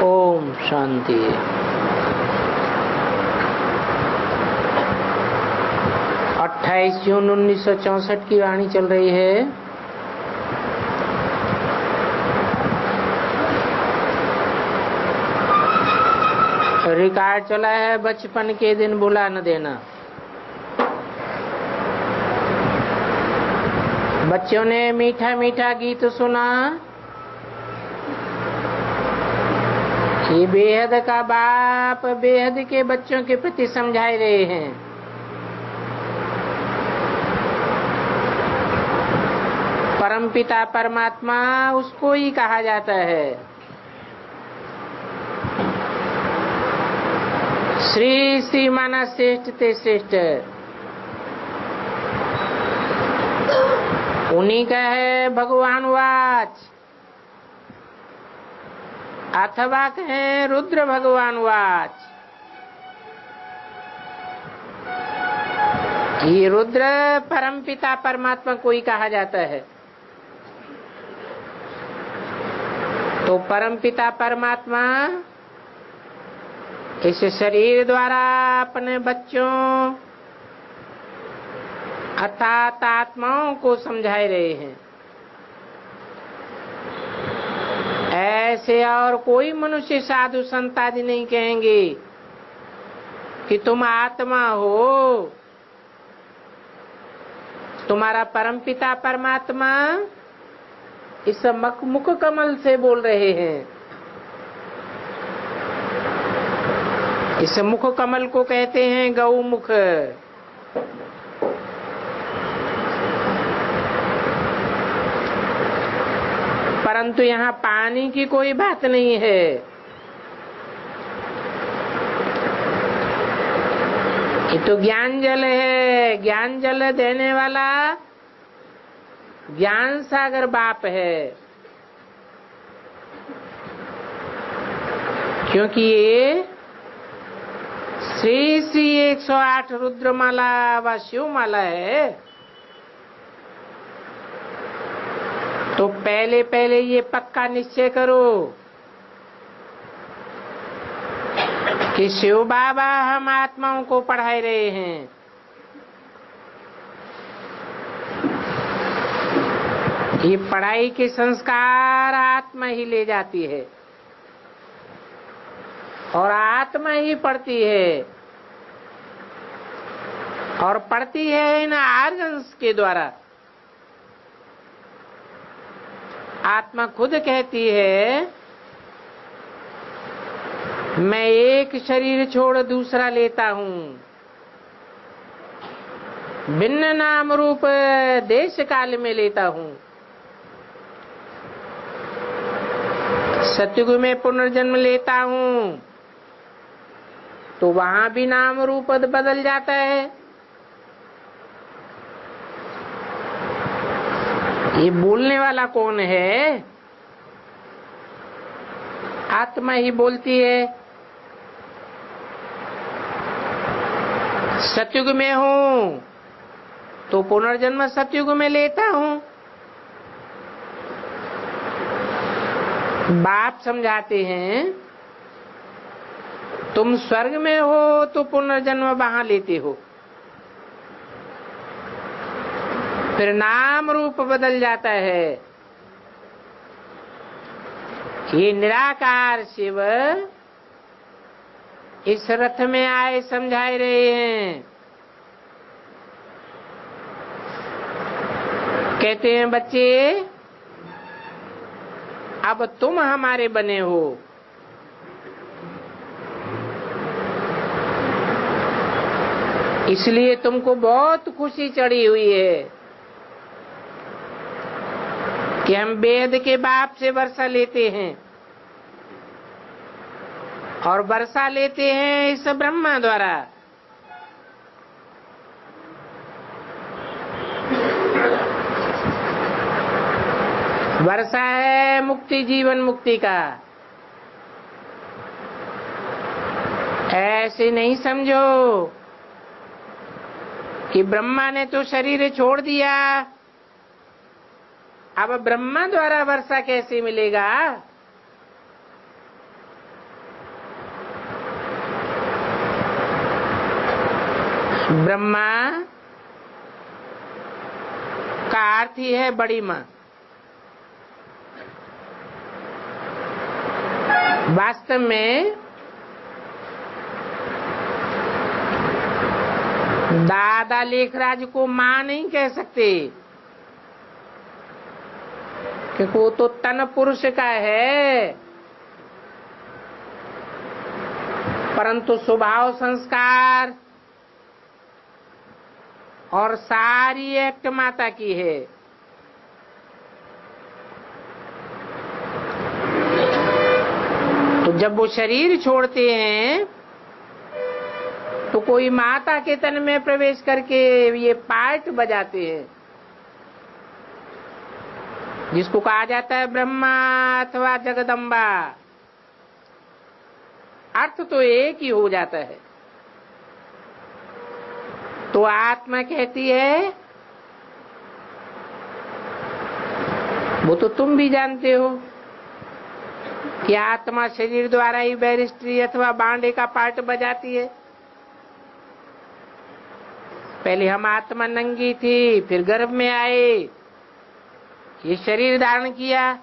ओम शांति। अट्ठाईस जून 1964 की वाणी चल रही है। रिकॉर्ड चला है बचपन के दिन भुला न देना। बच्चों ने मीठा मीठा गीत सुना कि बेहद का बाप बेहद के बच्चों के प्रति समझाए रहे हैं। परमपिता परमात्मा उसको ही कहा जाता है। श्री श्री माना श्रेष्ठ ते श्रेष्ठ, उन्हीं का है भगवान वाच, अथवा कहें रुद्र भगवान वाच। ये रुद्र परमपिता परमात्मा को ही कहा जाता है। तो परमपिता परमात्मा इस शरीर द्वारा अपने बच्चों अर्थात आत्माओं को समझाए रहे हैं। ऐसे और कोई मनुष्य साधु संत आदि नहीं कहेंगे कि तुम आत्मा हो। तुम्हारा परमपिता परमात्मा इस मुख कमल से बोल रहे हैं। इस मुख कमल को कहते हैं गौमुख। परंतु यहाँ पानी की कोई बात नहीं है। ये तो ज्ञान जल है। ज्ञान जल देने वाला ज्ञान सागर बाप है। क्योंकि ये श्री श्री 108 रुद्रमाला व शिवमाला है। तो पहले पहले ये पक्का निश्चय करो कि शिव बाबा हम आत्माओं को पढ़ाए रहे हैं। ये पढ़ाई के संस्कार आत्मा ही ले जाती है और आत्मा ही पढ़ती है और पढ़ती है इन आर्गन्स के द्वारा। आत्मा खुद कहती है मैं एक शरीर छोड़ दूसरा लेता हूँ, भिन्न नाम रूप देश काल में लेता हूँ। सतयुग में पुनर्जन्म लेता हूँ तो वहां भी नाम रूप बदल जाता है। ये बोलने वाला कौन है? आत्मा ही बोलती है। सतयुग में हूं तो पुनर्जन्म सतयुग में लेता हूं। बाप समझाते हैं तुम स्वर्ग में हो तो पुनर्जन्म वहां लेते हो। फिर नाम रूप बदल जाता है। ये निराकार शिव इस रथ में आए समझाए रहे हैं। कहते हैं बच्चे अब तुम हमारे बने हो। इसलिए तुमको बहुत खुशी चढ़ी हुई है कि हम वेद के बाप से वर्षा लेते हैं और वर्षा लेते हैं इस ब्रह्मा द्वारा। वर्षा है मुक्ति जीवन मुक्ति का। ऐसे नहीं समझो कि ब्रह्मा ने तो शरीर छोड़ दिया, अब ब्रह्मा द्वारा वर्षा कैसे मिलेगा? ब्रह्मा का अर्थ ही है बड़ी माँ। वास्तव में दादा लेखराज को माँ नहीं कह सकते, क्योंकि वो तो तन पुरुष का है, परंतु स्वभाव संस्कार और सारी एक्ट माता की है। तो जब वो शरीर छोड़ते हैं तो कोई माता के तन में प्रवेश करके ये पार्ट बजाते हैं, जिसको कहा जाता है ब्रह्मा अथवा जगदम्बा। अर्थ तो एक ही हो जाता है। तो आत्मा कहती है, वो तो तुम भी जानते हो कि आत्मा शरीर द्वारा ही बैरिस्ट्री अथवा बांडे का पार्ट बजाती है। पहले हम आत्मा नंगी थी, फिर गर्भ में आए, ये शरीर धारण किया।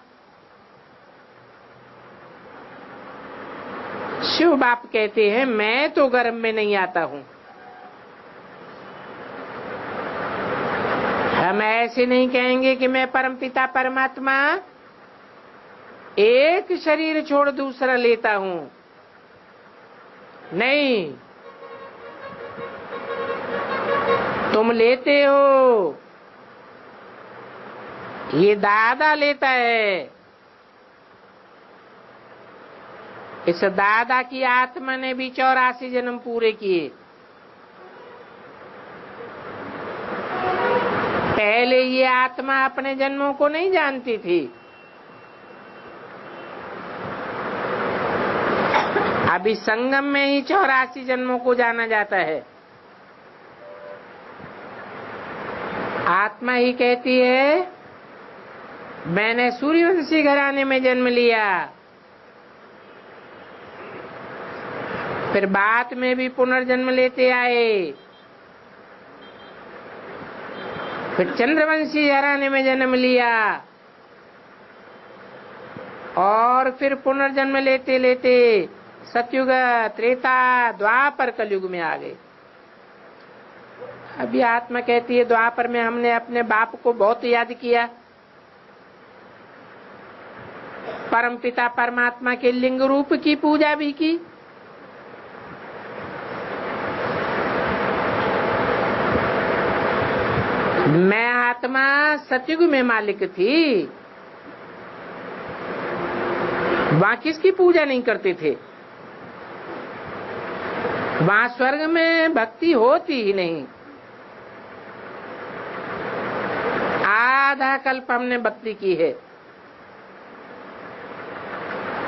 शिव बाप कहते हैं मैं तो गर्भ में नहीं आता हूं। हम ऐसे नहीं कहेंगे कि मैं परमपिता परमात्मा एक शरीर छोड़ दूसरा लेता हूं। नहीं, तुम लेते हो, ये दादा लेता है। इस दादा की आत्मा ने भी 84 जन्म पूरे किए। पहले ये आत्मा अपने जन्मों को नहीं जानती थी, अभी संगम में ही 84 जन्मों को जाना जाता है। आत्मा ही कहती है मैंने सूर्यवंशी घराने में जन्म लिया, फिर बाद में भी पुनर्जन्म लेते आए, फिर चंद्रवंशी घराने में जन्म लिया और फिर पुनर्जन्म लेते लेते सतयुग, त्रेता, द्वापर, कलयुग में आ गए। अभी आत्मा कहती है द्वापर में हमने अपने बाप को बहुत याद किया, परमपिता परमात्मा के लिंग रूप की पूजा भी की। मैं आत्मा सतयुग में मालिक थी, वहां किसकी पूजा नहीं करते थे, वहां स्वर्ग में भक्ति होती ही नहीं। आधा कल्प हमने भक्ति की है,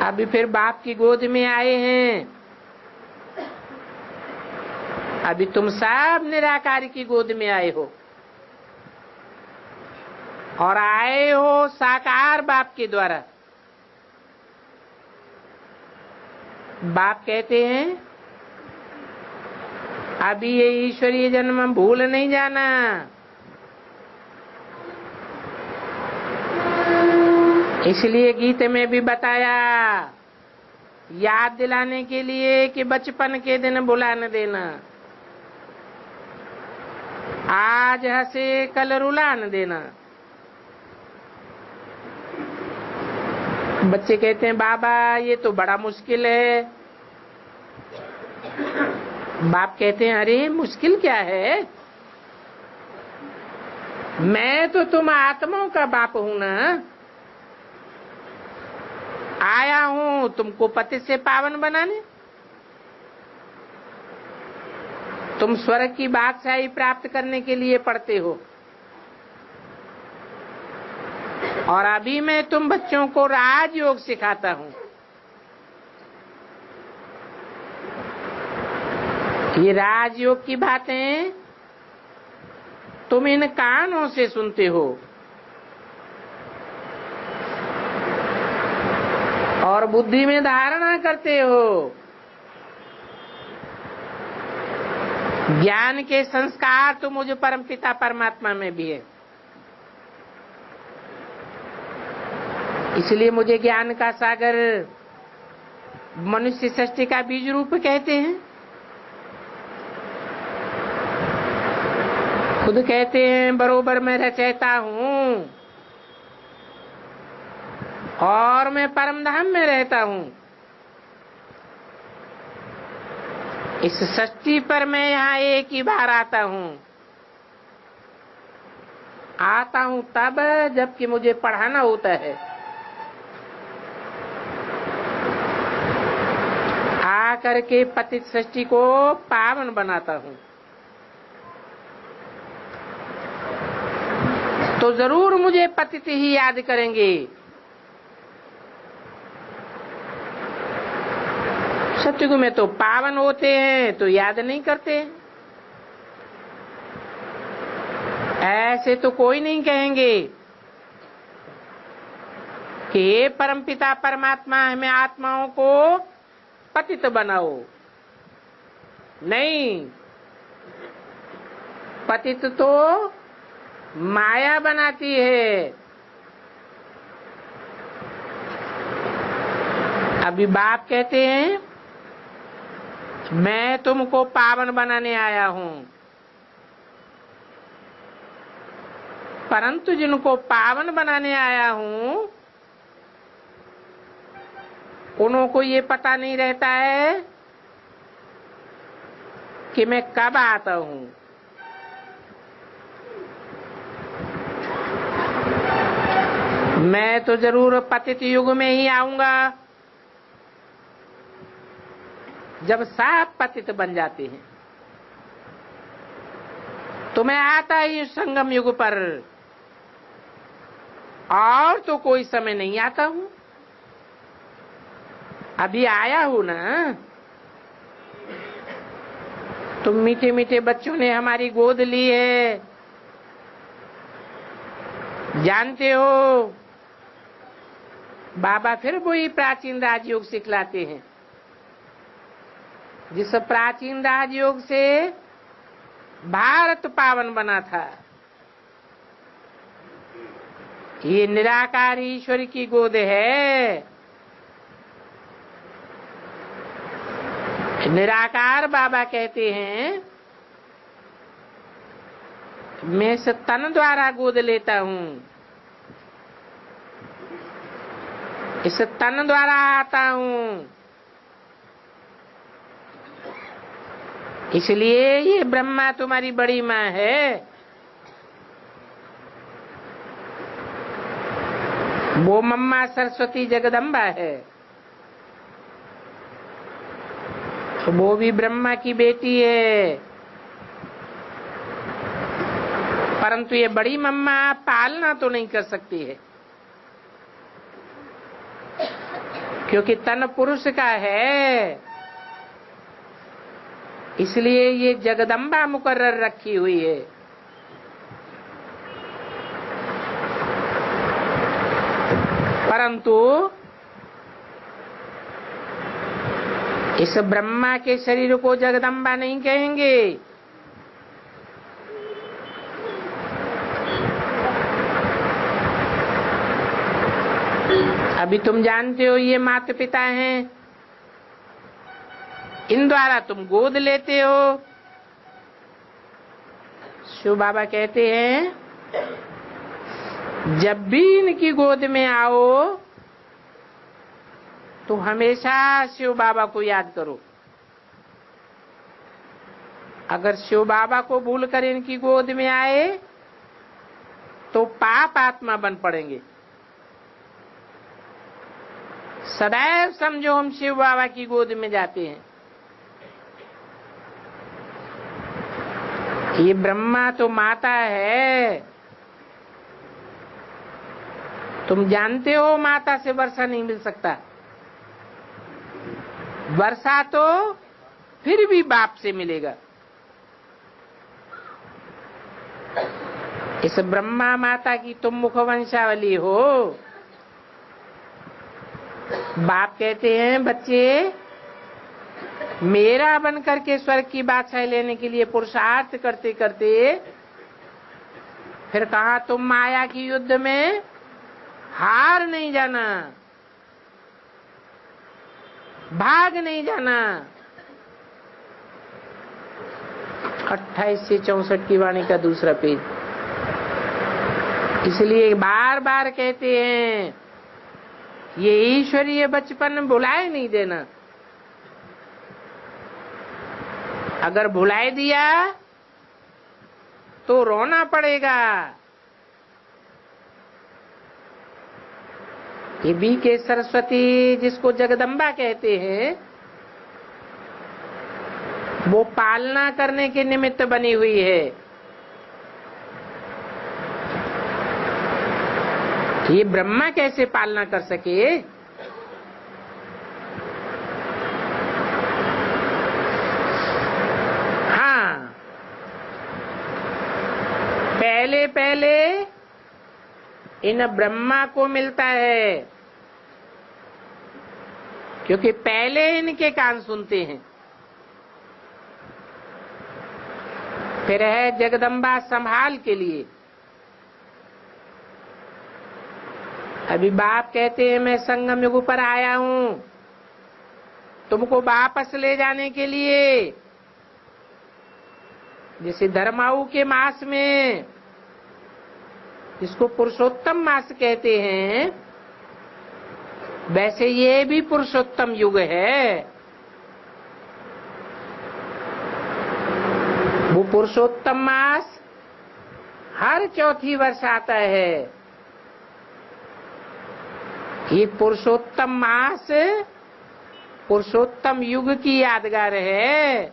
अभी फिर बाप की गोद में आए हैं। अभी तुम सब निराकार की गोद में आए हो और आए हो साकार बाप के द्वारा। बाप कहते हैं अभी ये ईश्वरीय जन्म भूल नहीं जाना, इसलिए गीत में भी बताया, याद दिलाने के लिए कि बचपन के दिन भुला न देना, आज हंसे कल रुला न देना। बच्चे कहते हैं बाबा ये तो बड़ा मुश्किल है। बाप कहते हैं अरे मुश्किल क्या है, मैं तो तुम आत्माओं का बाप हूं ना, आया हूं तुमको पति से पावन बनाने। तुम स्वर्ग की बादशाही प्राप्त करने के लिए पढ़ते हो और अभी मैं तुम बच्चों को राजयोग सिखाता हूं। ये राजयोग की बातें तुम इन कानों से सुनते हो और बुद्धि में धारणा करते हो। ज्ञान के संस्कार तो मुझे परमपिता परमात्मा में भी है, इसलिए मुझे ज्ञान का सागर मनुष्य सृष्टि का बीज रूप कहते हैं। खुद कहते हैं बरोबर मैं रचयिता हूं और मैं परम धाम में रहता हूं। इस सृष्टि पर मैं यहाँ एक ही बार आता हूं तब जबकि मुझे पढ़ाना होता है। आकर के पतित सृष्टि को पावन बनाता हूं। तो जरूर मुझे पतित ही याद करेंगे। सतयुग में तो पावन होते हैं तो याद नहीं करते, ऐसे तो कोई नहीं कहेंगे कि हे परमपिता परमात्मा हमें आत्माओं को पतित बनाओ। नहीं, पतित तो माया बनाती है। अभी बाप कहते हैं मैं तुमको पावन बनाने आया हूं, परंतु जिनको पावन बनाने आया हूं उनको ये पता नहीं रहता है कि मैं कब आता हूं। मैं तो जरूर पतित युग में ही आऊंगा जब सब पतित बन जाते हैं, तो मैं आता ही संगम युग पर, और तो कोई समय नहीं आता हूं। अभी आया हूं ना, तुम मीठे मीठे बच्चों ने हमारी गोद ली है, जानते हो बाबा फिर वही प्राचीन राजयोग सिखलाते हैं, जिस प्राचीन राजयोग से भारत पावन बना था। ये निराकार ईश्वर की गोद है। निराकार बाबा कहते हैं मैं इस तन द्वारा गोद लेता हूं, इस तन द्वारा आता हूं। इसलिए ये ब्रह्मा तुम्हारी बड़ी माँ है, वो मम्मा सरस्वती जगदम्बा है, तो वो भी ब्रह्मा की बेटी है। परंतु ये बड़ी मम्मा पालना तो नहीं कर सकती है, क्योंकि तन पुरुष का है। इसलिए ये जगदम्बा मुकर्रर रखी हुई है। परंतु इस ब्रह्मा के शरीर को जगदम्बा नहीं कहेंगे। अभी तुम जानते हो ये माता पिता हैं, इन द्वारा तुम गोद लेते हो। शिव बाबा कहते हैं जब भी इनकी गोद में आओ तो हमेशा शिव बाबा को याद करो। अगर शिव बाबा को भूलकर इनकी गोद में आए तो पाप आत्मा बन पड़ेंगे। सदैव समझो हम शिव बाबा की गोद में जाते हैं। ये ब्रह्मा तो माता है, तुम जानते हो माता से वर्षा नहीं मिल सकता। वर्षा तो फिर भी बाप से मिलेगा। इस ब्रह्मा माता की तुम मुखवंशावली हो। बाप कहते हैं बच्चे मेरा बन करके स्वर्ग की बादशाही लेने के लिए पुरुषार्थ करते करते फिर कहा तुम माया की युद्ध में हार नहीं जाना, भाग नहीं जाना। 28 से 64 की वाणी का दूसरा पेज। इसलिए बार बार कहते हैं ये ईश्वरीय बचपन भुलाए नहीं देना। अगर भुलाए दिया तो रोना पड़ेगा। ये बी के सरस्वती जिसको जगदम्बा कहते हैं, वो पालना करने के निमित्त बनी हुई है। ये ब्रह्मा कैसे पालना कर सके? हाँ, पहले पहले इन ब्रह्मा को मिलता है, क्योंकि पहले इनके कान सुनते हैं। फिर है जगदम्बा संभाल के लिए। अभी बाप कहते हैं मैं संगम युग पर आया हूं तुमको वापस ले जाने के लिए। जैसे धर्माऊ के मास में, जिसको पुरुषोत्तम मास कहते हैं, वैसे ये भी पुरुषोत्तम युग है। वो पुरुषोत्तम मास हर चौथी वर्ष आता है। ये पुरुषोत्तम मास पुरुषोत्तम युग की यादगार है।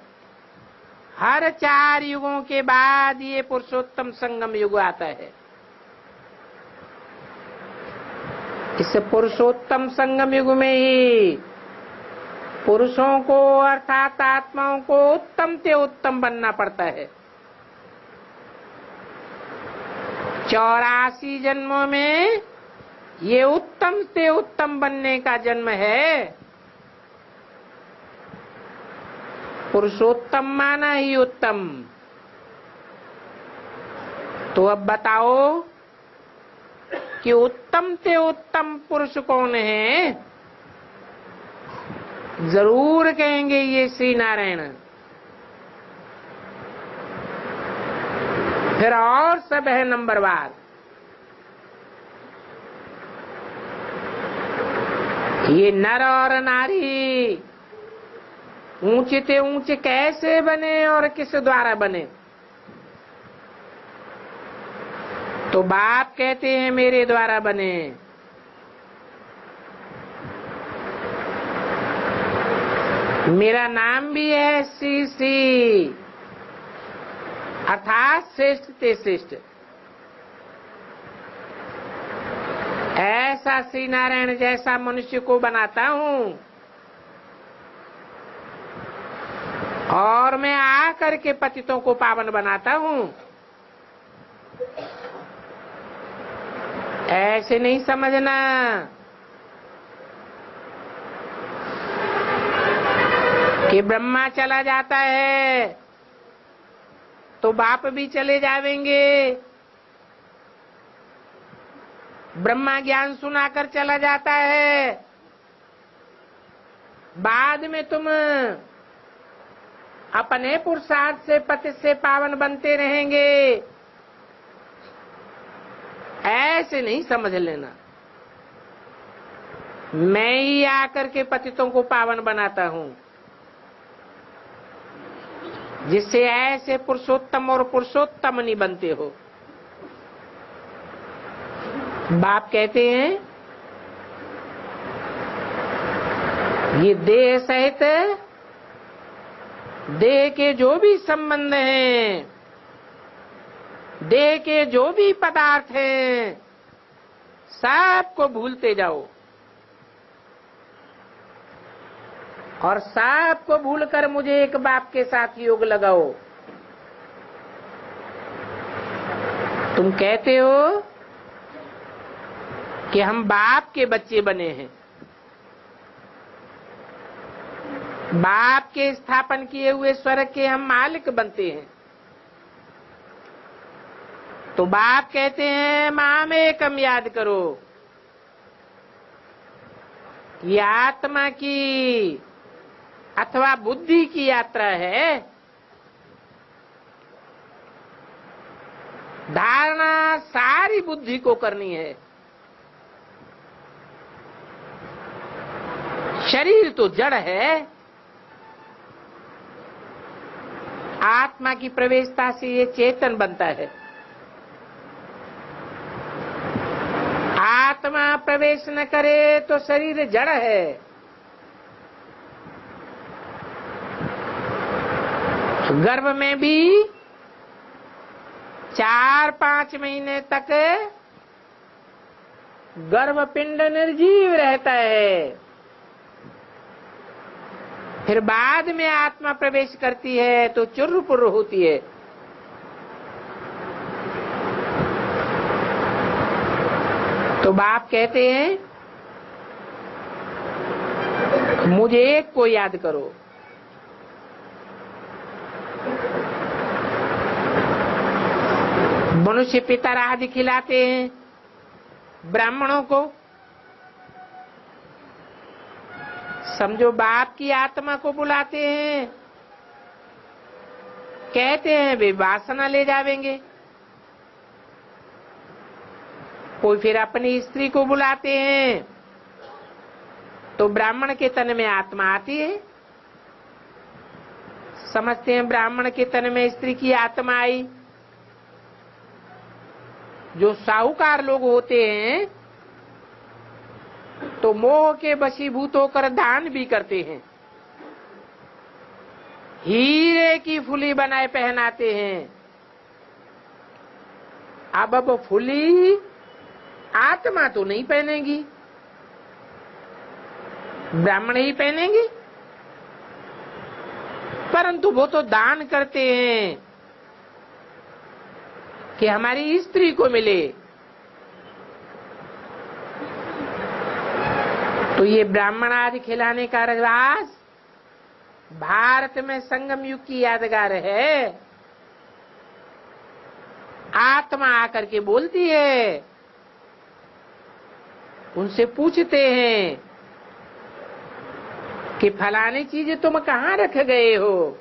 हर 4 युगों के बाद ये पुरुषोत्तम संगम युग आता है। इस पुरुषोत्तम संगम युग में ही पुरुषों को अर्थात आत्माओं को उत्तम से उत्तम बनना पड़ता है। 84 जन्मों में ये उत्तम से उत्तम बनने का जन्म है। पुरुषोत्तम माना ही उत्तम। तो अब बताओ कि उत्तम से उत्तम पुरुष कौन है? जरूर कहेंगे ये श्री नारायण। फिर और सब है नंबरवार। ये नर और नारी ऊंचे से ऊंचे कैसे बने और किस द्वारा बने? तो बाप कहते हैं मेरे द्वारा बने। मेरा नाम भी है श्री श्री, अर्थात श्रेष्ठ ते श्रेष्ठ। ऐसा श्री नारायण जैसा मनुष्य को बनाता हूं और मैं आकर के पतितों को पावन बनाता हूं। ऐसे नहीं समझना कि ब्रह्मा चला जाता है तो बाप भी चले जावेंगे। ब्रह्मा ज्ञान सुनाकर चला जाता है, बाद में तुम अपने पुरुषार्थ से पति से पावन बनते रहेंगे। ऐसे नहीं समझ लेना। मैं ही आकर के पतितों को पावन बनाता हूं, जिससे ऐसे पुरुषोत्तम और पुरुषोत्तम नहीं बनते हो। बाप कहते हैं ये देह सहित देह के जो भी संबंध हैं, देह के जो भी पदार्थ हैं, सबको भूलते जाओ और सबको भूलकर मुझे एक बाप के साथ योग लगाओ। तुम कहते हो कि हम बाप के बच्चे बने हैं, बाप के स्थापन किए हुए स्वर्ग के हम मालिक बनते हैं। तो बाप कहते हैं माम एकम याद करो। ये आत्मा की अथवा बुद्धि की यात्रा है। धारणा सारी बुद्धि को करनी है। शरीर तो जड़ है। आत्मा की प्रवेशता से ये चेतन बनता है। आत्मा प्रवेश न करे तो शरीर जड़ है। गर्भ में भी 4-5 महीने तक गर्भपिंड निर्जीव रहता है। फिर बाद में आत्मा प्रवेश करती है तो चुर्र-पुर्र होती है। तो बाप कहते हैं मुझे एक को याद करो। मनुष्य पितर आदि खिलाते हैं ब्राह्मणों को। समझो बाप की आत्मा को बुलाते हैं, कहते हैं वे वासना ले जावेंगे। कोई फिर अपनी स्त्री को बुलाते हैं तो ब्राह्मण के तन में आत्मा आती है। समझते हैं ब्राह्मण के तन में स्त्री की आत्मा आई। जो साहूकार लोग होते हैं तो मोह के वशीभूत होकर दान भी करते हैं। हीरे की फुली बनाए पहनाते हैं। अब फुली आत्मा तो नहीं पहनेगी, ब्राह्मण ही पहनेंगे, परंतु वो तो दान करते हैं कि हमारी स्त्री को मिले। तो ये ब्राह्मण आदि खिलाने का रिवाज भारत में संगम युग की यादगार है। आत्मा आकर के बोलती है, उनसे पूछते हैं कि फलानी चीजें तुम कहाँ रख गए हो।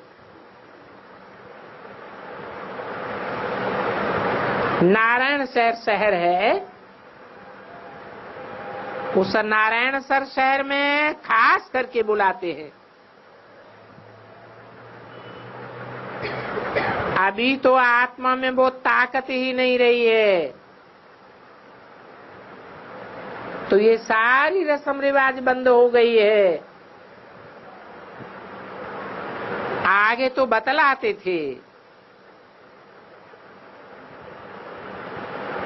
नारायण शहर है। उस नारायण शहर में खास करके बुलाते हैं। अभी तो आत्मा में वो ताकत ही नहीं रही है। तो ये सारी रस्म रिवाज बंद हो गई है। आगे तो बतलाते थे।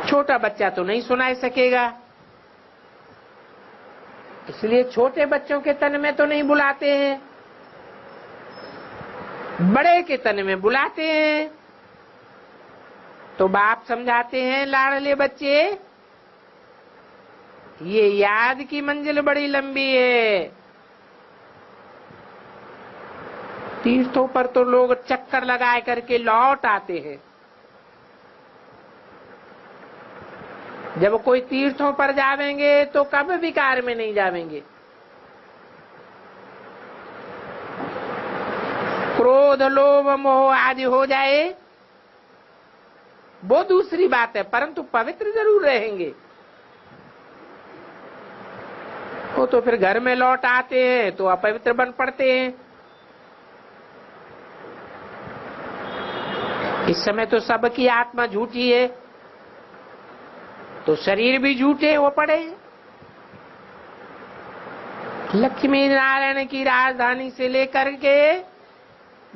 छोटा बच्चा तो नहीं सुना सकेगा, इसलिए छोटे बच्चों के तन में तो नहीं बुलाते हैं, बड़े के तन में बुलाते हैं। तो बाप समझाते हैं लाडले बच्चे, ये याद की मंजिल बड़ी लंबी है। तीर्थों पर तो लोग चक्कर लगा करके लौट आते हैं। जब कोई तीर्थों पर जावेंगे तो कब विकार में नहीं जावेंगे। क्रोध लोभ मोह आदि हो जाए वो दूसरी बात है, परंतु पवित्र जरूर रहेंगे। वो तो फिर घर में लौट आते हैं तो अपवित्र बन पड़ते हैं। इस समय तो सबकी आत्मा झूठी है तो शरीर भी झूठे हो पड़े। लक्ष्मी नारायण की राजधानी से लेकर के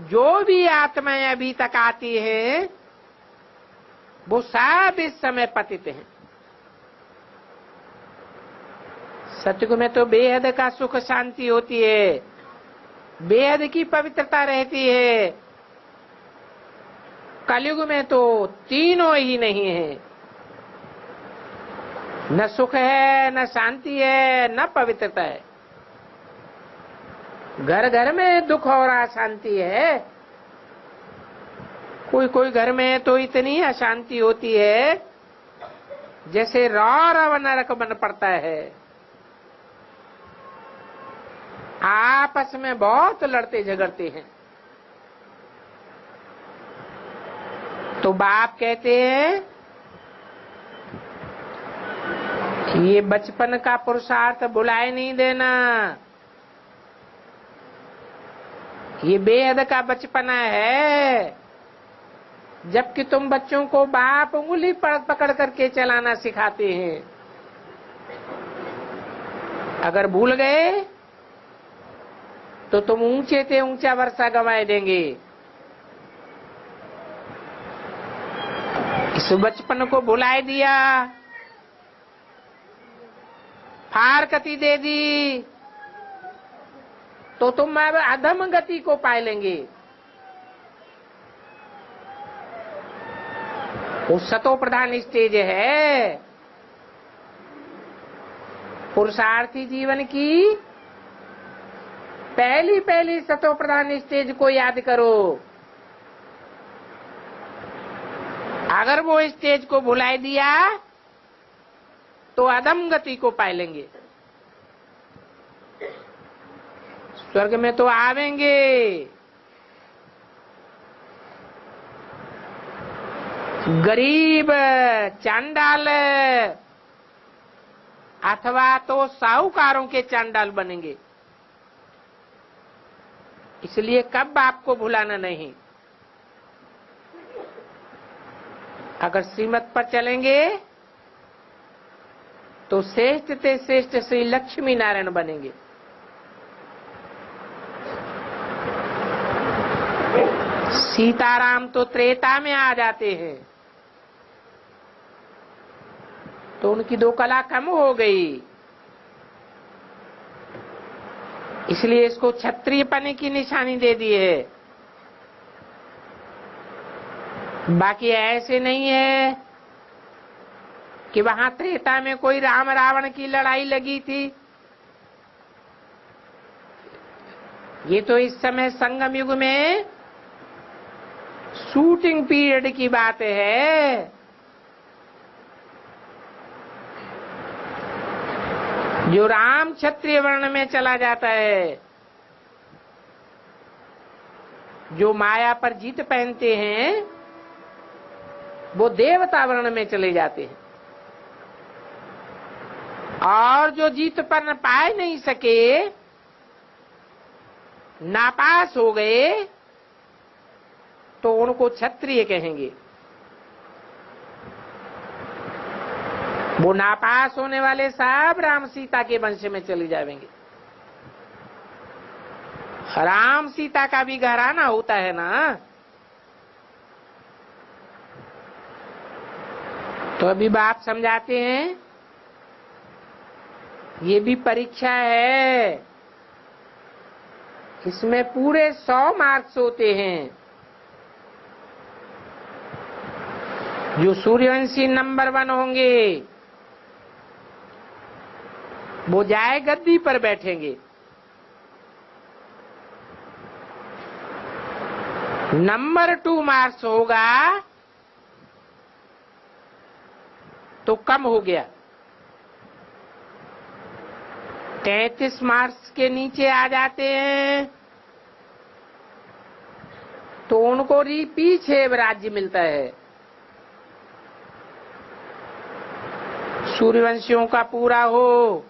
जो भी आत्माएं अभी तक आती हैं वो सब इस समय पतित हैं। सतयुग में तो बेहद का सुख शांति होती है, बेहद की पवित्रता रहती है। कलयुग में तो तीनों ही नहीं है, न सुख है, न शांति है, न पवित्रता है। घर घर में दुख और अशांति है। कोई कोई घर में तो इतनी अशांति होती है जैसे रौरव नरक बन पड़ता है। आपस में बहुत लड़ते झगड़ते हैं। तो बाप कहते हैं कि ये बचपन का पुरुषार्थ भुलाए नहीं देना। ये बेहद का बचपना है, जबकि तुम बच्चों को बाप उंगली पकड़ करके चलाना सिखाते हैं। अगर भूल गए तो तुम ऊंचे से ऊंचा वर्षा गंवाए देंगे। इस बचपन को भुलाए दिया, फारकती दे दी, तो तुम अब अधम गति को पा लेंगे। वो सतो प्रधान स्टेज है पुरुषार्थी जीवन की। पहली पहली सतो प्रधान स्टेज को याद करो। अगर वो स्टेज को भुला दिया तो अधम गति को पा लेंगे। स्वर्ग में तो आवेंगे, गरीब चांडाल अथवा तो साहूकारों के चांडाल बनेंगे। इसलिए कब आपको भुलाना नहीं। अगर श्रीमत पर चलेंगे तो श्रेष्ठ से श्रेष्ठ श्री लक्ष्मी नारायण बनेंगे। सीताराम तो त्रेता में आ जाते हैं, तो उनकी 2 कला कम हो गई। इसलिए इसको क्षत्रियपने की निशानी दे दी है। बाकी ऐसे नहीं है कि वहां त्रेता में कोई राम रावण की लड़ाई लगी थी। ये तो इस समय संगम युग में शूटिंग पीरियड की बात है। जो राम क्षत्रिय वर्ण में चला जाता है, जो माया पर जीत पहनते हैं, वो देवता वर्ण में चले जाते हैं। और जो जीत पर पाए नहीं सके, नापास हो गए, तो उनको क्षत्रिय कहेंगे। वो नापास होने वाले सब राम सीता के वंश में चले जाएंगे। राम सीता का भी घराना होता है ना। तो अभी बाप समझाते हैं, ये भी परीक्षा है। इसमें पूरे 100 मार्क्स होते हैं। जो सूर्यवंशी नंबर 1 होंगे वो जाए गद्दी पर बैठेंगे। नंबर 2 मार्क्स होगा तो कम हो गया। 33 मार्क्स के नीचे आ जाते हैं तो उनको पीछे राज्य मिलता है। सूर्यवंशियों का पूरा हो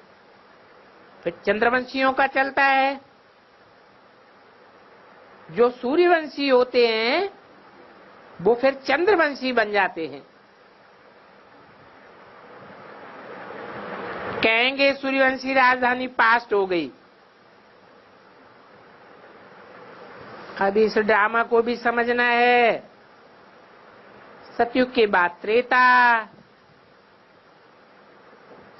फिर चंद्रवंशियों का चलता है। जो सूर्यवंशी होते हैं वो फिर चंद्रवंशी बन जाते हैं। कहेंगे सूर्यवंशी राजधानी पास्ट हो गई। अब इस ड्रामा को भी समझना है। सतयुग के बाद त्रेता,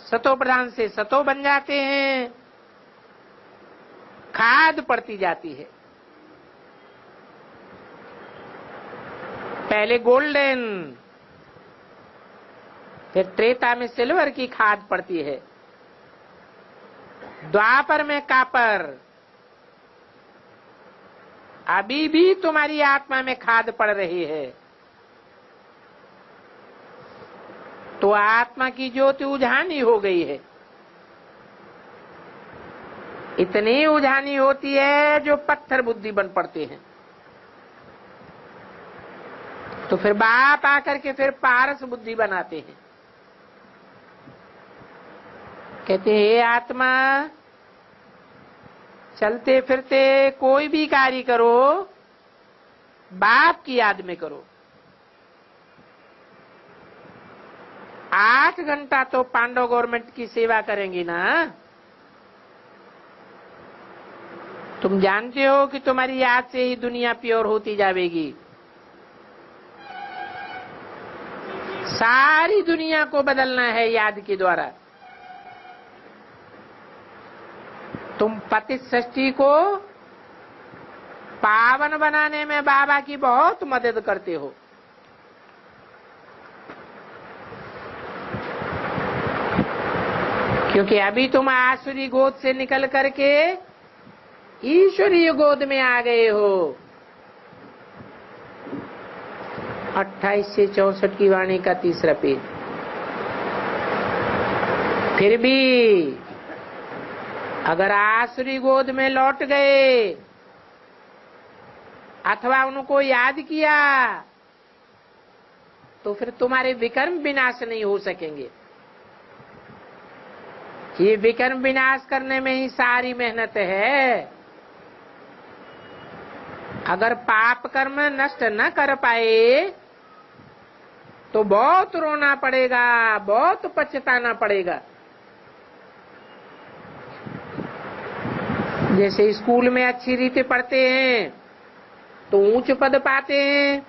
सतो प्रधान से सतो बन जाते हैं, खाद पड़ती जाती है। पहले गोल्डन, फिर त्रेता में सिल्वर की खाद पड़ती है, द्वापर में कापर, अभी भी तुम्हारी आत्मा में खाद पड़ रही है, तो आत्मा की ज्योति उजानी हो गई है। इतनी उजानी होती है जो पत्थर बुद्धि बन पड़ते हैं। तो फिर बाप आकर के फिर पारस बुद्धि बनाते हैं। कहते हैं हे आत्मा, चलते फिरते कोई भी कार्य करो, बाप की याद में करो। 8 घंटा तो पांडव गवर्नमेंट की सेवा करेंगी ना। तुम जानते हो कि तुम्हारी याद से ही दुनिया प्योर होती जाएगी। सारी दुनिया को बदलना है याद के द्वारा। तुम पति सृष्टि को पावन बनाने में बाबा की बहुत मदद करते हो। क्योंकि अभी तुम आसुरी गोद से निकल करके ईश्वरीय गोद में आ गए हो। 28 से 64 की वाणी का 3रा पेज। फिर भी अगर आसुरी गोद में लौट गए अथवा उनको याद किया तो फिर तुम्हारे विकर्म विनाश नहीं हो सकेंगे। ये विकर्म विनाश करने में ही सारी मेहनत है। अगर पाप कर्म नष्ट न कर पाए तो बहुत रोना पड़ेगा, बहुत पछताना पड़ेगा। जैसे स्कूल में अच्छी रीति पढ़ते हैं तो ऊंच पद पाते हैं,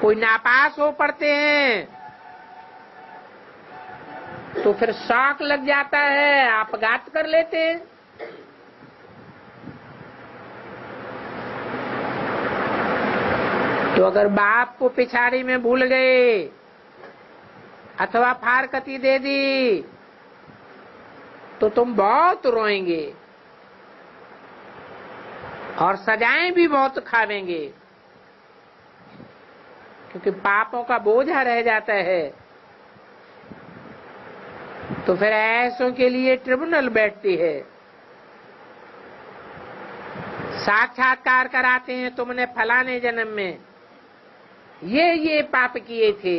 कोई नापास हो पढ़ते हैं तो फिर शौक लग जाता है, अपघात कर लेते हैं। तो अगर बाप को पिछाड़ी में भूल गए अथवा फारकती दे दी तो तुम बहुत रोएंगे और सजाएं भी बहुत खावेंगे, क्योंकि पापों का बोझा रह जाता है। तो फिर ऐसों के लिए ट्रिब्यूनल बैठती है, साक्षात्कार कराते हैं। तुमने फलाने जन्म में ये पाप किए थे।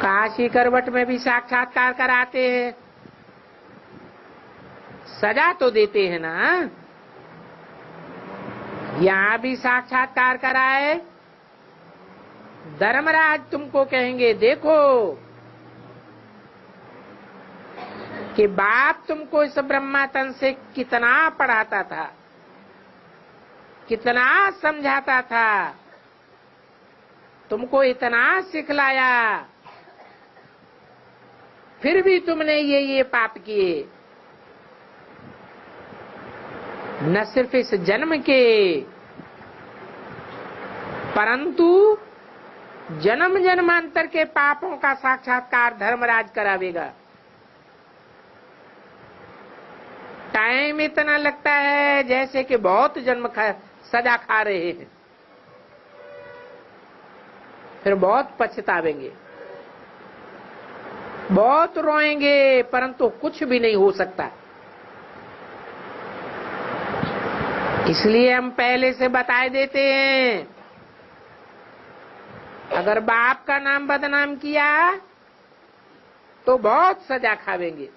काशी करवट में भी साक्षात्कार कराते हैं, सजा तो देते हैं ना। यहां भी साक्षात्कार कराए, धर्मराज तुमको कहेंगे देखो कि बाप तुमको इस ब्रह्मातन से कितना पढ़ाता था, कितना समझाता था, तुमको इतना सिखलाया, फिर भी तुमने ये पाप किए। न सिर्फ इस जन्म के परंतु जन्म जन्मांतर के पापों का साक्षात्कार धर्मराज करावेगा। टाइम इतना लगता है जैसे कि बहुत जन्म सजा खा रहे हैं, फिर बहुत पछतावेंगे, बहुत रोएंगे, परंतु कुछ भी नहीं हो सकता। इसलिए हम पहले से बताए देते हैं, अगर बाप का नाम बदनाम किया तो बहुत सजा खावेंगे।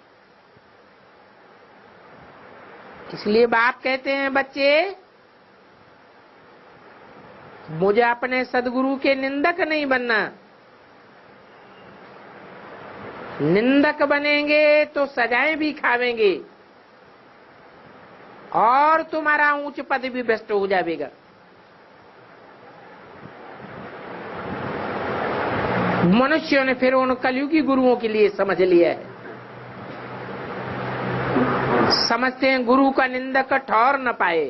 इसलिए बाप कहते हैं बच्चे, मुझे अपने सदगुरु के निंदक नहीं बनना। निंदक बनेंगे तो सजाएं भी खावेंगे और तुम्हारा ऊंच पद भी भ्रष्ट हो जाएगा। मनुष्यों ने फिर उन कलयुगी गुरुओं के लिए समझ लिया है, समझते हैं गुरु का निंदक ठौर न पाए,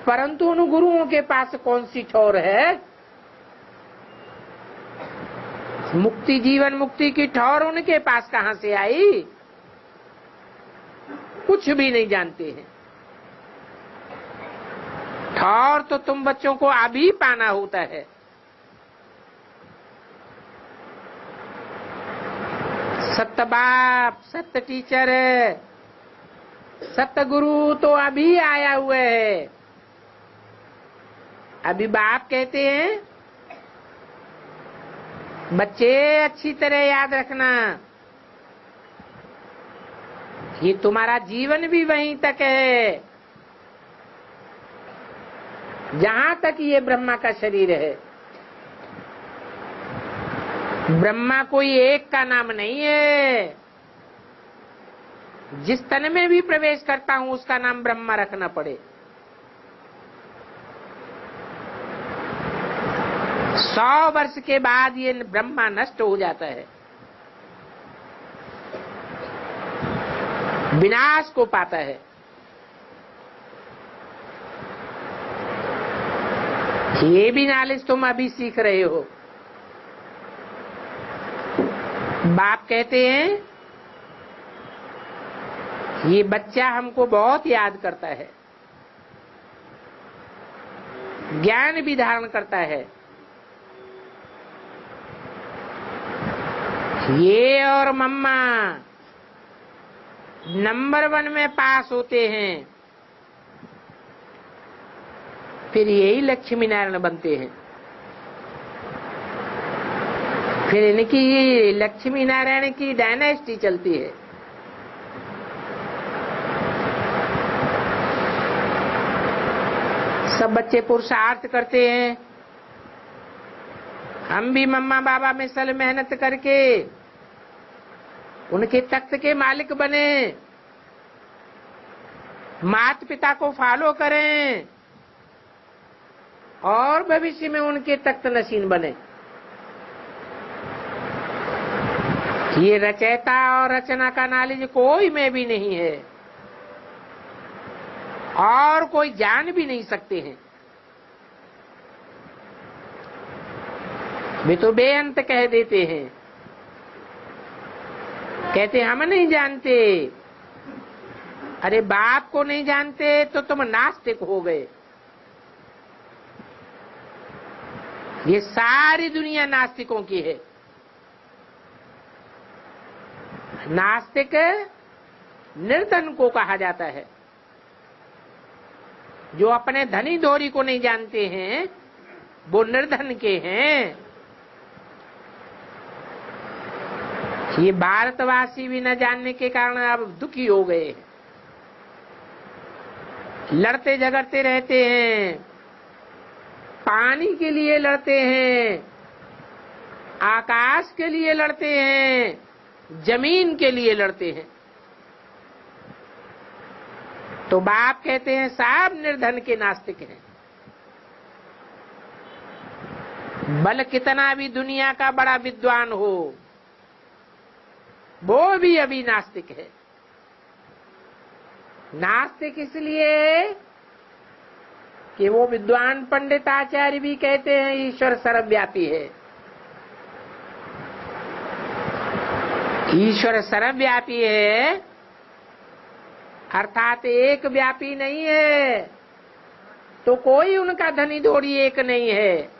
परंतु उन गुरुओं के पास कौन सी ठौर है? मुक्ति, जीवन मुक्ति की ठौर उनके पास कहां से आई? कुछ भी नहीं जानते हैं। ठौर तो तुम बच्चों को अभी पाना होता है। सत्य बाप, सत्य टीचर, सत्य गुरु तो अभी आया हुआ है। अभी बाप कहते हैं बच्चे अच्छी तरह याद रखना, ये तुम्हारा जीवन भी वहीं तक है जहां तक ये ब्रह्मा का शरीर है। ब्रह्मा कोई एक का नाम नहीं है। जिस तन में भी प्रवेश करता हूं उसका नाम ब्रह्मा रखना पड़े। 100 वर्ष के बाद ये ब्रह्मा नष्ट हो जाता है, विनाश को पाता है। ये भी नॉलेज तुम अभी सीख रहे हो। बाप कहते हैं ये बच्चा हमको बहुत याद करता है, ज्ञान भी धारण करता है। ये और मम्मा नंबर 1 में पास होते हैं, फिर यही लक्ष्मी नारायण बनते हैं। फिर इनकी लक्ष्मी नारायण की डायनेस्टी चलती है। सब बच्चे पुरुषार्थ करते हैं। हम भी मम्मा बाबा में सल मेहनत करके उनके तख्त के मालिक बने, माता पिता को फॉलो करें और भविष्य में उनके तख्त नशीन बने। ये रचयिता और रचना का नॉलेज कोई में भी नहीं है और कोई जान भी नहीं सकते हैं। वे तो बेअंत कह देते हैं, कहते हम नहीं जानते। अरे बाप को नहीं जानते तो तुम नास्तिक हो गए। ये सारी दुनिया नास्तिकों की है। नास्तिक निर्धन को कहा जाता है। जो अपने धनी धोरी को नहीं जानते हैं वो निर्धन के हैं। ये भारतवासी भी न जानने के कारण अब दुखी हो गए, लड़ते झगड़ते रहते हैं, पानी के लिए लड़ते हैं, आकाश के लिए लड़ते हैं, जमीन के लिए लड़ते हैं। तो बाप कहते हैं सब निर्धन के नास्तिक हैं। बल कितना भी दुनिया का बड़ा विद्वान हो वो भी अभी नास्तिक है। नास्तिक इसलिए कि वो विद्वान पंडित आचार्य भी कहते हैं ईश्वर सर्वव्यापी है। ईश्वर सर्वव्यापी है अर्थात एक व्यापी नहीं है, तो कोई उनका धनी धोड़ी एक नहीं है।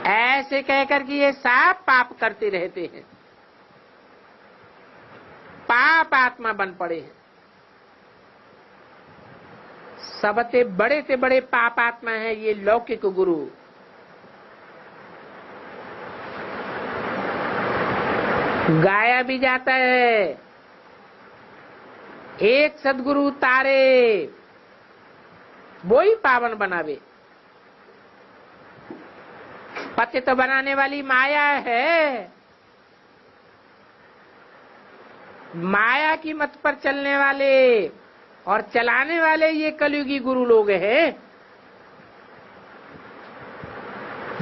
ऐसे कहकर कि ये सब पाप करते रहते हैं, पाप आत्मा बन पड़े हैं। सबसे बड़े पाप आत्मा है ये लौकिक गुरु। गाया भी जाता है एक सदगुरु तारे वो ही पावन बनावे। पतित बनाने वाली माया है। माया की मत पर चलने वाले और चलाने वाले ये कलयुगी गुरु लोग हैं।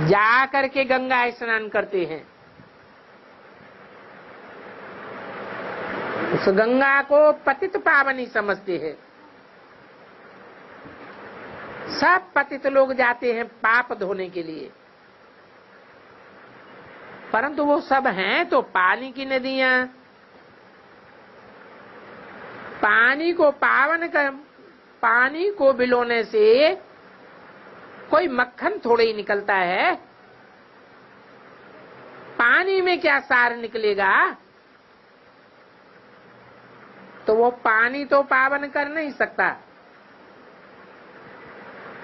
जा करके गंगा स्नान करते हैं, उस गंगा को पतित पावनी समझते हैं। सब पतित लोग जाते हैं पाप धोने के लिए, परंतु वो सब हैं तो पानी की नदियां। पानी को पानी को बिलोने से कोई मक्खन थोड़े ही निकलता है। पानी में क्या सार निकलेगा? तो वो पानी तो पावन कर नहीं सकता।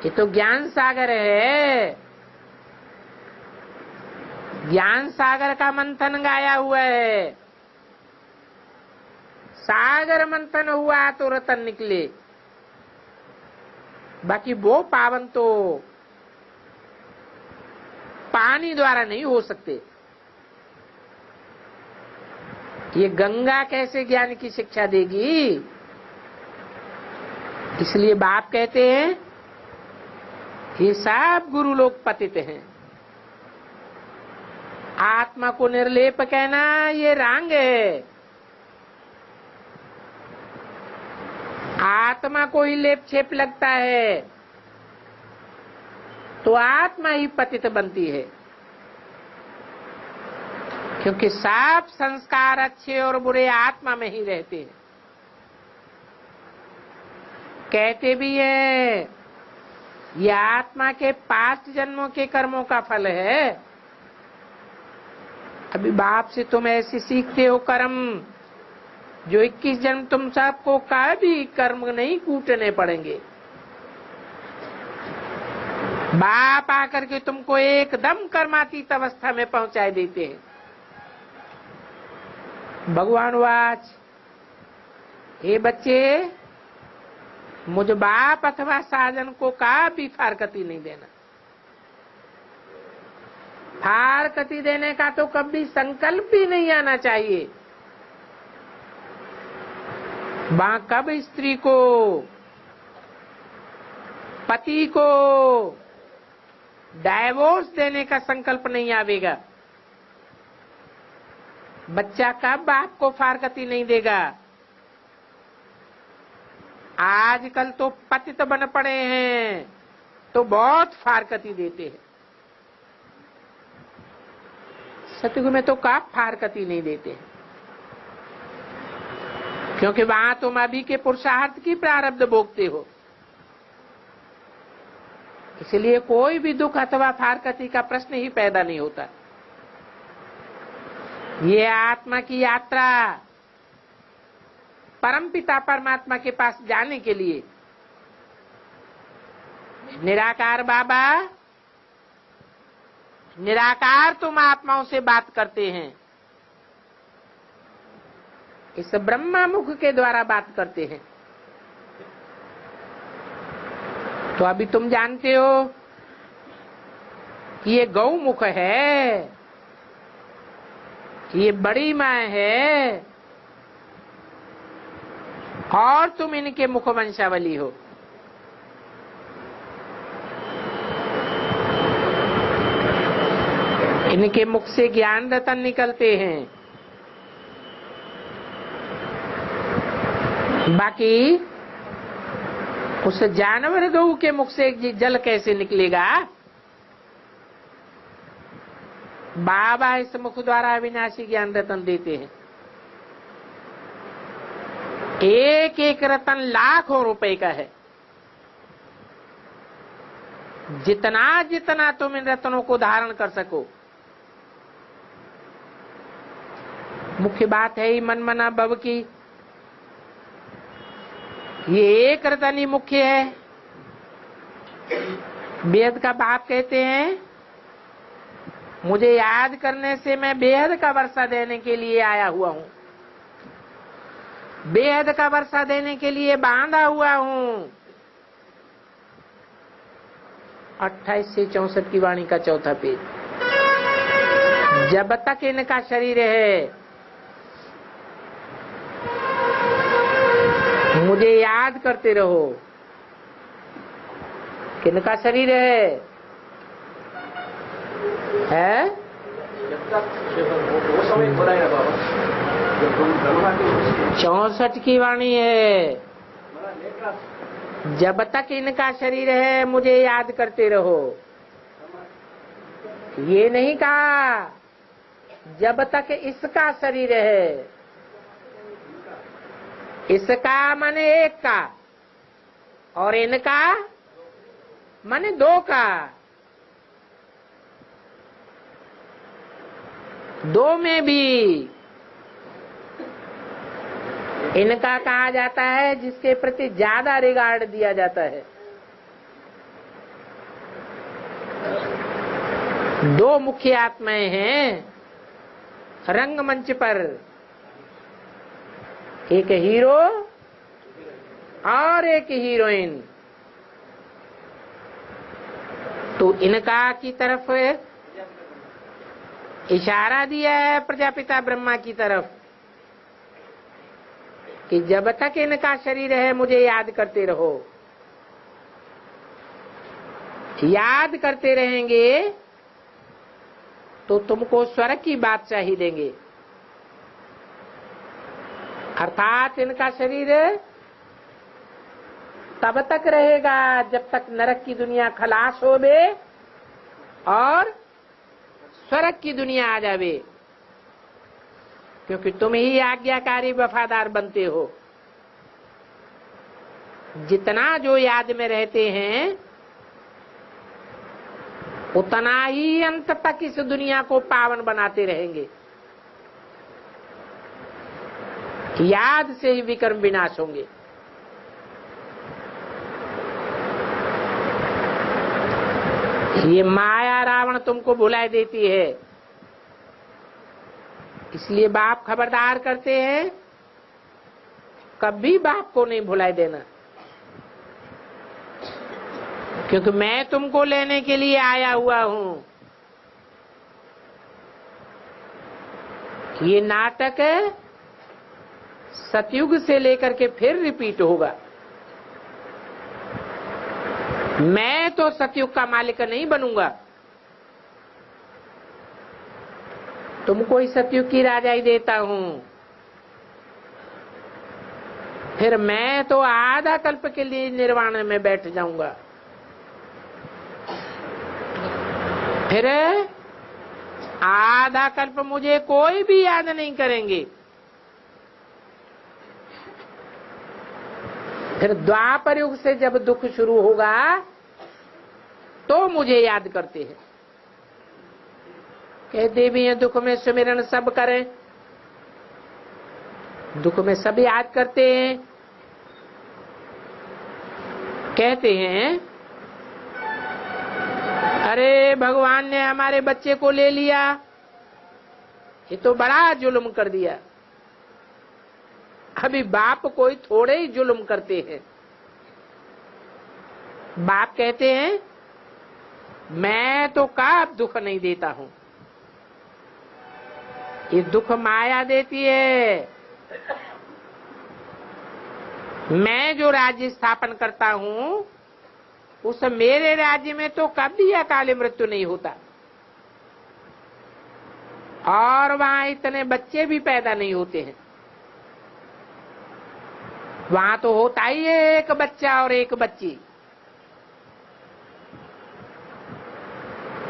ये तो ज्ञान सागर है। ज्ञान सागर का मंथन गाया हुआ है। सागर मंथन हुआ तो रतन निकले, बाकी वो पावन तो पानी द्वारा नहीं हो सकते। ये गंगा कैसे ज्ञान की शिक्षा देगी? इसलिए बाप कहते हैं ये सब गुरु लोग पतित हैं। आत्मा को निर्लेप कहना ये रांग है। आत्मा को ही लेप छेप लगता है तो आत्मा ही पतित बनती है, क्योंकि सब संस्कार अच्छे और बुरे आत्मा में ही रहते हैं। कहते भी है ये आत्मा के 5 जन्मों के कर्मों का फल है। अभी बाप से तुम ऐसे सीखते हो कर्म जो 21 जन्म तुम सबको कभी कर्म नहीं कूटने पड़ेंगे। बाप आकर के तुमको एकदम कर्मातीत अवस्था में पहुंचाए देते हैं। भगवान वाच, हे बच्चे, मुझ बाप अथवा साजन को कभी फारकती नहीं देना। फारकती देने का तो कभी संकल्प ही नहीं आना चाहिए। कब स्त्री को, पति को डाइवोर्स देने का संकल्प नहीं आवेगा। बच्चा कब बाप को फारकती नहीं देगा। आजकल तो पतित बन पड़े हैं तो बहुत फारकती देते हैं। सतयुग में तो कब फारकती नहीं देते हैं, क्योंकि वहां तुम अभी के पुरुषार्थ की प्रारब्ध भोगते हो। इसलिए कोई भी दुख अथवा फारकती का प्रश्न ही पैदा नहीं होता। ये आत्मा की यात्रा परमपिता परमात्मा के पास जाने के लिए निराकार बाबा, निराकार तुम आत्माओं से बात करते हैं, इस ब्रह्मा मुख के द्वारा बात करते हैं। तो अभी तुम जानते हो कि ये गौमुख है, ये बड़ी मां है और तुम इनके मुख वंशावली हो। इनके मुख से ज्ञान रतन निकलते हैं। बाकी उस जानवर गऊ के मुख से जल कैसे निकलेगा? बाबा इस मुख द्वारा अविनाशी ज्ञान रतन देते हैं। एक एक रतन लाखों रुपए का है। जितना जितना तुम इन रत्नों को धारण कर सको। मुख्य बात है ही मन मना भव की। ये एक रतन ही मुख्य है। बेहद का बाप कहते हैं मुझे याद करने से मैं बेहद का वर्षा देने के लिए आया हुआ हूं, बेहद का वर्षा देने के लिए बांधा हुआ हूं। 28 से 64 की वाणी का 4था पेज। जब तक इनका शरीर है मुझे याद करते रहो। किनका शरीर है? 64 की वाणी है। जब तक इनका शरीर है मुझे याद करते रहो। ये नहीं कहा जब तक इसका शरीर है। इसका माने एक का और इनका माने दो का। दो में भी इनका कहा जाता है जिसके प्रति ज्यादा रिगार्ड दिया जाता है। दो मुख्य आत्माएं हैं रंगमंच पर, एक हीरो और एक हीरोइन। तो इनका की तरफ इशारा दिया है प्रजापिता ब्रह्मा की तरफ कि जब तक इनका शरीर है मुझे याद करते रहो। याद करते रहेंगे तो तुमको स्वर्ग की बादशाही ही देंगे। अर्थात इनका शरीर तब तक रहेगा जब तक नरक की दुनिया खलास होवे और स्वर्ग की दुनिया आ जावे, क्योंकि तुम ही आज्ञाकारी वफादार बनते हो। जितना जो याद में रहते हैं उतना ही अंत तक इस दुनिया को पावन बनाते रहेंगे। याद से ही विकर्म विनाश होंगे। ये माया रावण तुमको भुला देती है, इसलिए बाप खबरदार करते हैं कभी बाप को नहीं भुला देना, क्योंकि मैं तुमको लेने के लिए आया हुआ हूं। ये नाटक सतयुग से लेकर के फिर रिपीट होगा। मैं तो सतयुग का मालिक नहीं बनूंगा, तुमको ही सतयुग की राजाई देता हूं। फिर मैं तो आधा कल्प के लिए निर्वाण में बैठ जाऊंगा। फिर आधा कल्प मुझे कोई भी याद नहीं करेंगे। फिर द्वापर युग से जब दुख शुरू होगा तो मुझे याद करते हैं। कहते भी हैं दुख में सुमिरन सब करें, दुख में सब याद करते हैं। कहते हैं अरे भगवान ने हमारे बच्चे को ले लिया, ये तो बड़ा जुल्म कर दिया। अभी बाप कोई थोड़े ही जुल्म करते हैं। बाप कहते हैं मैं तो कब दुख नहीं देता हूं, ये दुख माया देती है। मैं जो राज्य स्थापन करता हूं उस मेरे राज्य में तो कभी अकाल मृत्यु नहीं होता, और वहां इतने बच्चे भी पैदा नहीं होते हैं। वहां तो होता ही है एक बच्चा और एक बच्ची,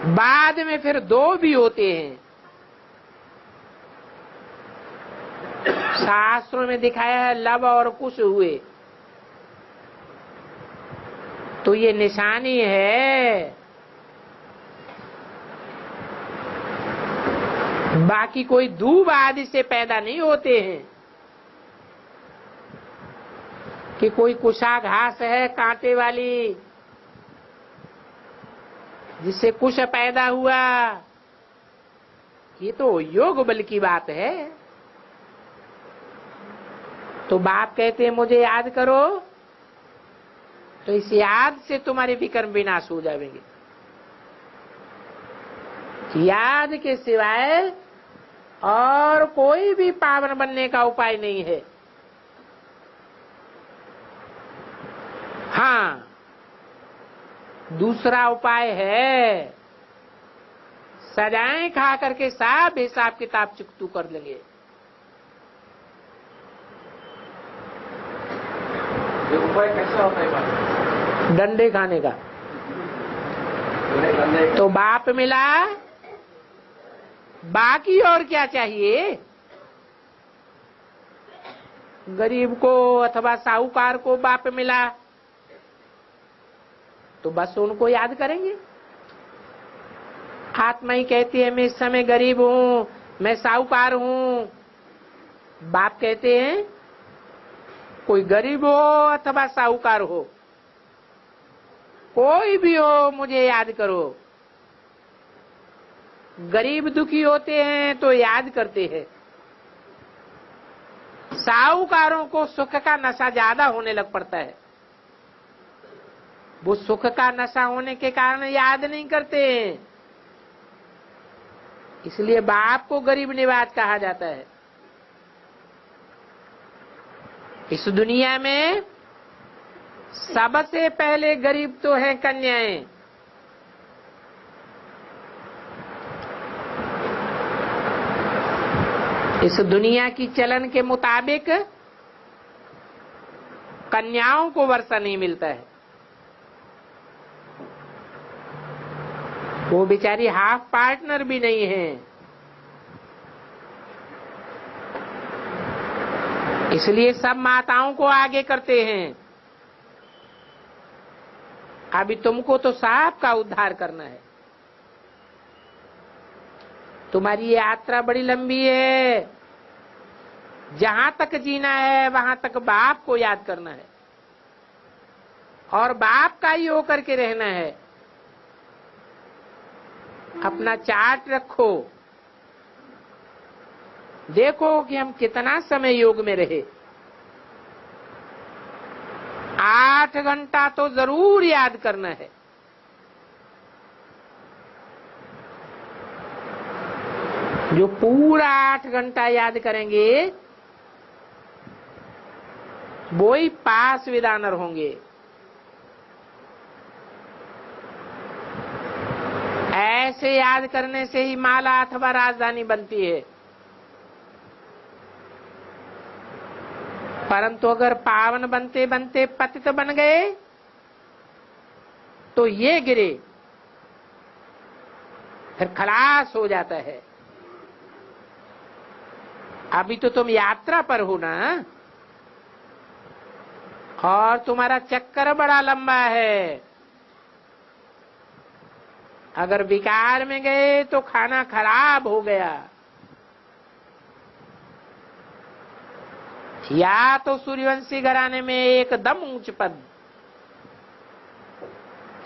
बाद में फिर दो भी होते हैं। शास्त्रों में दिखाया है लव और कुश हुए, तो ये निशानी है। बाकी कोई दूब आदि से पैदा नहीं होते हैं कि कोई कुशा घास है कांटे वाली जिससे कुश पैदा हुआ। ये तो योग बल की बात है। तो बाप कहते हैं मुझे याद करो, तो इस याद से तुम्हारे विकर्म विनाश हो जाएंगे। याद के सिवाय और कोई भी पावन बनने का उपाय नहीं है। हाँ, दूसरा उपाय है, सजाएं खा करके सब हिसाब किताब चुकतू कर लेंगे। उपाय कैसा होता है? डंडे खाने का। तो बाप मिला, बाकी और क्या चाहिए? गरीब को अथवा साहूकार को बाप मिला तो बस उनको याद करेंगे। आत्मा ही कहती है मैं इस समय गरीब हूं, मैं साहूकार हूं। बाप कहते हैं कोई गरीब हो अथवा साहूकार हो, कोई भी हो मुझे याद करो। गरीब दुखी होते हैं तो याद करते हैं। साहूकारों को सुख का नशा ज्यादा होने लग पड़ता है, वो सुख का नशा होने के कारण याद नहीं करते हैं। इसलिए बाप को गरीब निवाज कहा जाता है। इस दुनिया में सबसे पहले गरीब तो है कन्याएं। इस दुनिया की चलन के मुताबिक कन्याओं को वर्षा नहीं मिलता है। वो बेचारी हाफ पार्टनर भी नहीं है। इसलिए सब माताओं को आगे करते हैं। अभी तुमको तो सांप का उद्धार करना है। तुम्हारी ये यात्रा बड़ी लंबी है। जहां तक जीना है वहां तक बाप को याद करना है और बाप का ही होकर के रहना है। अपना चार्ट रखो, देखो कि हम कितना समय योग में रहे। 8 घंटा तो जरूर याद करना है। जो पूरा 8 घंटा याद करेंगे वो ही पास विदानर होंगे। ऐसे याद करने से ही माला अथवा राजधानी बनती है। परंतु अगर पावन बनते बनते पतित बन गए तो ये गिरे, फिर खलास हो जाता है। अभी तो तुम यात्रा पर हो ना, और तुम्हारा चक्कर बड़ा लंबा है। अगर विकार में गए तो खाना खराब हो गया। या तो सूर्यवंशी घराने में एकदम ऊंच पद,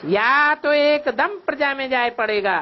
या तो एकदम प्रजा में जाए पड़ेगा।